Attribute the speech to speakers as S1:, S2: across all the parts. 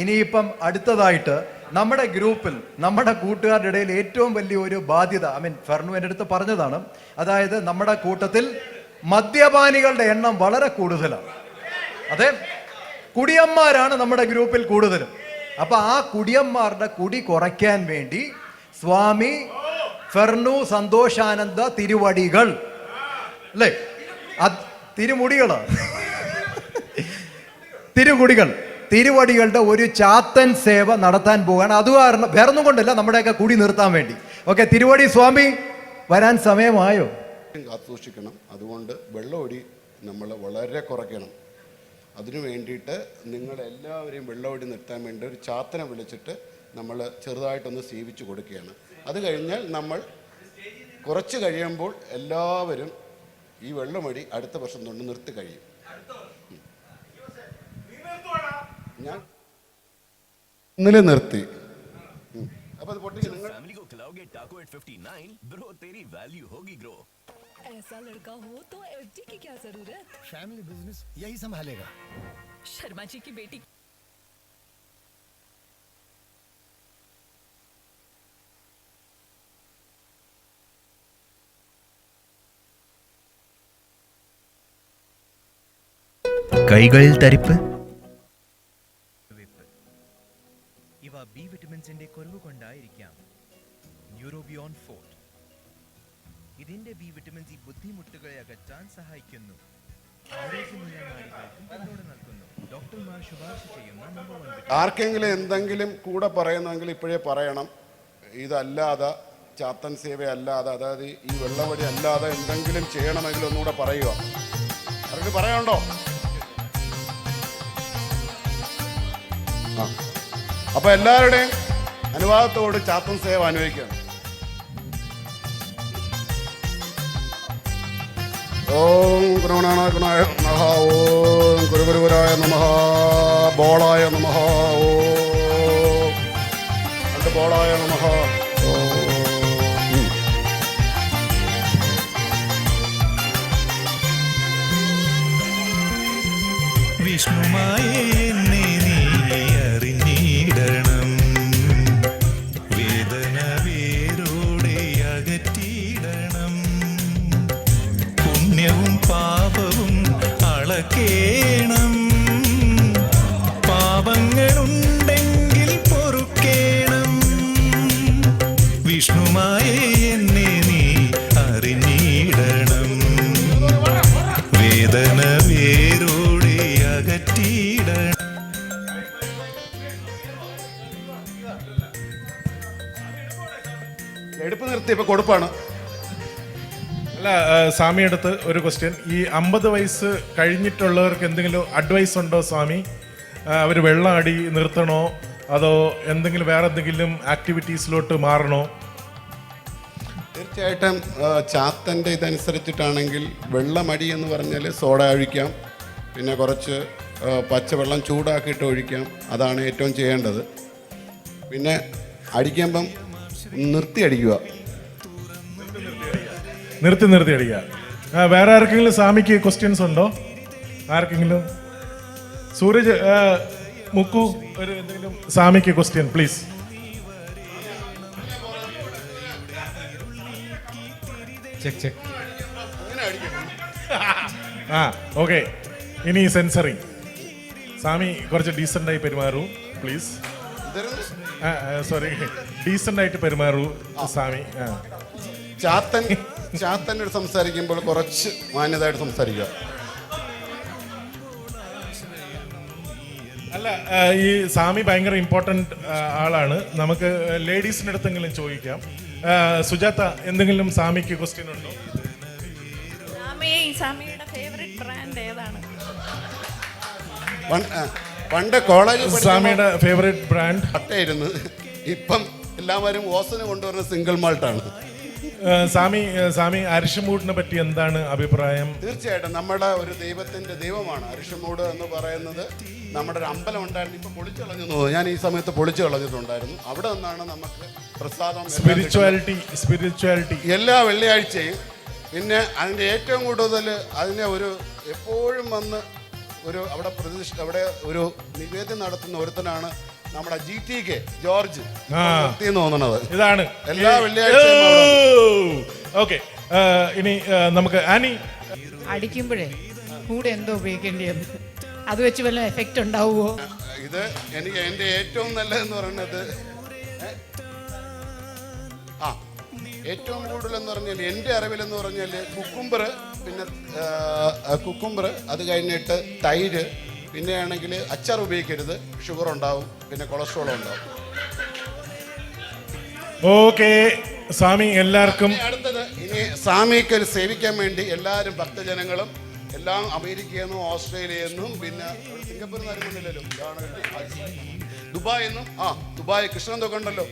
S1: ഇനിയിപ്പം അടുത്തതായിട്ട് നമ്മുടെ ഗ്രൂപ്പിൽ നമ്മുടെ കൂട്ടുകാരുടെ ഇടയിൽ ഏറ്റവും വലിയ ഒരു ബാധ്യത, ഫെർണു എൻ്റെ അടുത്ത് പറഞ്ഞതാണ്, അതായത് നമ്മുടെ കൂട്ടത്തിൽ മദ്യപാനികളുടെ എണ്ണം വളരെ കൂടുതലാണ്. അതെ, കുടിയന്മാരാണ് നമ്മുടെ ഗ്രൂപ്പിൽ കൂടുതലും. അപ്പൊ ആ കുടിയന്മാരുടെ കുടി കുറയ്ക്കാൻ വേണ്ടി സ്വാമി ഫെർണു സന്തോഷാനന്ദ തിരുവടികൾ അല്ലേ, തിരുമുടികളാണ്, തിരുവടികളുടെ ഒരു ചാത്തൻ സേവ നടത്താൻ പോവുകയാണ്. അത് കാരണം വേറൊന്നും കൊണ്ടല്ല, നമ്മുടെയൊക്കെ കുടി നിർത്താൻ വേണ്ടി. ഓക്കെ, തിരുവടി സ്വാമി വരാൻ സമയമായോ?
S2: കാത്തുസൂക്ഷിക്കണം. അതുകൊണ്ട് വെള്ളമൊടി നമ്മൾ വളരെ കുറയ്ക്കണം. അതിനു വേണ്ടിയിട്ട് നിങ്ങളെല്ലാവരെയും വെള്ളമൊടി നിർത്താൻ വേണ്ടി ഒരു ചാത്തനെ വിളിച്ചിട്ട് നമ്മൾ ചെറുതായിട്ടൊന്ന് സേവിച്ച് കൊടുക്കുകയാണ്. അത് കഴിഞ്ഞാൽ നമ്മൾ കുറച്ച് കഴിയുമ്പോൾ എല്ലാവരും ഈ വെള്ളമടി അടുത്ത വർഷം തൊട്ട് നിർത്തി കഴിയും. ഞാൻ ഇന്നലെ നിർത്തി. അപ്പോൾ അത് പൊട്ടി നിങ്ങൾ
S3: ऐसा लड़का हो तो एफडी की क्या जरूरत?
S4: फैमिली बिजनेस यही संभालेगा.
S3: शर्मा जी की बेटी.
S5: കൈകളിൽ തരിപ്പ്.
S6: ഇവ ബി വിറ്റമിൻസിന്റെ കുറവ് കൊണ്ടായിരിക്കാം. ന്യൂറോബിയോൺ 4 ഇതിന്റെ ബി വിറ്റമിൻ സി ബുദ്ധിമുട്ടുകളെ അകറ്റാൻ സഹായിക്കുന്നു. ആരോഗ്യമുള്ള നാടികൾക്കും പിന്തുണ നൽകുന്നു. ഡോക്ടർമാർ ശുപാർശ ചെയ്യുന്ന നമ്പർ 1.
S2: ആർക്കെങ്കിലും എന്തെങ്കിലും കൂടെ പറയുന്നെങ്കിൽ ഇപ്പോഴേ പറയണം. ഇതല്ലാതെ ചാത്തൻ സേവയല്ലാതെ, അതായത് ഈ വെള്ളവടി അല്ലാതെ എന്തെങ്കിലും ചെയ്യണമെങ്കിൽ ഒന്നുകൂടെ പറയുക. അവർക്ക് പറയാനുണ്ടോ? അപ്പൊ എല്ലാവരുടെയും അനുവാദത്തോട് ചാത്തൻ സേവ അനുഭവിക്കണം. ഓം ഗുരുവനായ നമഃ, ഓം ഗുരുഗുരുവരായ നമഃ, ബോളായ നമഃ, ഓം രണ്ട് ബോളായ നമഃ.
S7: വിഷ്ണുമായി എന്നെ നീ അറിഞ്ഞിടണം, വേദന വേരോടെ അകറ്റിയിടണം, പുണ്യവും പാപവും അളക്കേണം, പാപങ്ങളുണ്ടെങ്കിൽ പൊറുക്കേണം, വിഷ്ണുമായി എന്നെ നീ അറിഞ്ഞിടണം, വേദന വേരോടെ അകറ്റിയിടണം.
S2: എടുപ്പ് നിർത്തി ഇപ്പൊ കൊടുപ്പാണ്.
S8: അല്ല, സ്വാമിയടുത്ത് ഒരു ക്വസ്റ്റ്യൻ. ഈ 50 വയസ്സ് കഴിഞ്ഞിട്ടുള്ളവർക്ക് എന്തെങ്കിലും അഡ്വൈസ് ഉണ്ടോ സ്വാമി? അവർ വെള്ളം അടി നിർത്തണോ അതോ എന്തെങ്കിലും വേറെ എന്തെങ്കിലും ആക്ടിവിറ്റീസിലോട്ട് മാറണോ?
S2: തീർച്ചയായിട്ടും ചാത്തൻ്റെ ഇതനുസരിച്ചിട്ടാണെങ്കിൽ വെള്ളമടി എന്ന് പറഞ്ഞാൽ സോഡ ഒഴിക്കാം, പിന്നെ കുറച്ച് പച്ചവെള്ളം ചൂടാക്കിയിട്ട് ഒഴിക്കാം. അതാണ് ഏറ്റവും ചെയ്യേണ്ടത്. പിന്നെ അടിക്കുമ്പം നിർത്തി അടിക്കുക.
S8: നിർത്തി അടിക്കുക. വേറെ ആർക്കെങ്കിലും സ്വാമിക്ക് ക്വസ്റ്റ്യൻസ് ഉണ്ടോ? ആർക്കെങ്കിലും? സൂരജ്, മുക്കു, ഒരു എന്തെങ്കിലും സ്വാമിക്ക് ക്വസ്റ്റ്യൻ പ്ലീസ്. ഓക്കെ, ഇനി സെൻസറിങ്. സ്വാമി കുറച്ച് ഡീസൻ്റായി പെരുമാറൂ പ്ലീസ്. സോറി, ഡീസൻ്റായിട്ട് പെരുമാറൂ സ്വാമി.
S2: ചാത്തനോട് സംസാരിക്കുമ്പോൾ കുറച്ച് മാന്യതയായിട്ട് സംസാരിക്കുക.
S8: അല്ല, ഈ സ്വാമി ഭയങ്കര ഇമ്പോർട്ടൻ്റ് ആളാണ്. നമുക്ക് ലേഡീസിൻ്റെ അടുത്തെങ്കിലും ചോദിക്കാം. സുജാത, എന്തെങ്കിലും സ്വാമിക്ക് ക്വസ്റ്റ്യൻ ഉണ്ടോ?
S3: സ്വാമിയുടെ ഫേവറേറ്റ് ബ്രാൻഡ് ഏതാണ്?
S2: പണ്ട് കോളേജിൽ
S8: സ്വാമിയുടെ ഫേവറേറ്റ് ബ്രാൻഡ്
S2: അട്ടായിരുന്നു. ഇപ്പം എല്ലാവരും ഓസന് കൊണ്ടുവരുന്ന സിംഗിൾ മാൾട്ടാണ്.
S8: സ്വാമി അരിശമൂടിനെ പറ്റി എന്താണ് അഭിപ്രായം?
S2: തീർച്ചയായിട്ടും നമ്മുടെ ഒരു ദൈവമാണ് അരിശമൂട് എന്ന് പറയുന്നത്. നമ്മുടെ ഒരു അമ്പലം ഉണ്ടായിരുന്നു, ഇപ്പൊ പൊളിച്ചു കളഞ്ഞു. ഞാൻ ഈ സമയത്ത് പൊളിച്ചു കളഞ്ഞിട്ടുണ്ടായിരുന്നു. അവിടെ നിന്നാണ് നമുക്ക് പ്രസാദം,
S8: സ്പിരിച്വാലിറ്റി
S2: എല്ലാ വെള്ളിയാഴ്ചയും. പിന്നെ അതിൻ്റെ ഏറ്റവും കൂടുതൽ അതിനെ ഒരു എപ്പോഴും വന്ന് അവിടെ അവിടെ ഒരു നിവേദ്യം നടത്തുന്ന ഒരുത്തനാണ് നമ്മുടെ GTK ജോർജ് എന്ന് തോന്നണത്.
S8: ഇതാണ്
S2: എല്ലാ വെള്ളിയാഴ്ചയും
S8: ഓക്കെ. ഇനി നമുക്ക് ആനി.
S9: അടിക്കുമ്പോഴേ കൂടെ എന്തോ ഉപയോഗിക്കേണ്ടി വന്നു, അത് വെച്ച് വല്ല എഫക്റ്റ് ഉണ്ടാവുമോ?
S2: ഇത് എനിക്ക് എൻ്റെ ഏറ്റവും നല്ലതെന്ന് പറയുന്നത് ഏറ്റവും കൂടുതൽ എന്ന് പറഞ്ഞാൽ എൻ്റെ അറിവിലെന്ന് പറഞ്ഞാൽ കുക്കുംബർ, പിന്നെ കുക്കുംബർ, അത് കഴിഞ്ഞിട്ട് തൈര്, പിന്നെ ആണെങ്കിൽ അച്ചാർ ഉപയോഗിക്കരുത്, ഷുഗർ ഉണ്ടാവും, പിന്നെ കൊളസ്ട്രോളും ഉണ്ടാവും.
S8: ഓക്കെ സ്വാമി, എല്ലാവർക്കും
S2: അടുത്തത് ഇനി സ്വാമിക്ക് സേവിക്കാൻ വേണ്ടി എല്ലാവരും ഭക്തജനങ്ങളും എല്ലാം അമേരിക്കയിൽ നിന്നും ഓസ്ട്രേലിയയിൽ നിന്നും പിന്നെ സിംഗപ്പൂരിൽ നിന്ന് അറിയുന്നില്ലല്ലോ, ദുബായിൽ നിന്നും ദുബായ് കൃഷ്ണന്തൊക്കെ ഉണ്ടല്ലോ,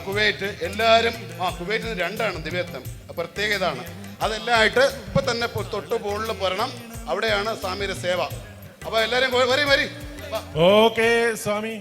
S2: കുവൈറ്റ്, എല്ലാവരും കുവൈറ്റിൽ നിന്ന് 2 ദിവ്യത്വം പ്രത്യേകതാണ്. അതെല്ലാം ആയിട്ട് ഇപ്പം തന്നെ തൊട്ട് മുകളിൽ പോരണം, അവിടെയാണ് സ്വാമിയുടെ സേവ. അപ്പോൾ എല്ലാവരും വരി.
S8: ഓക്കെ സ്വാമി.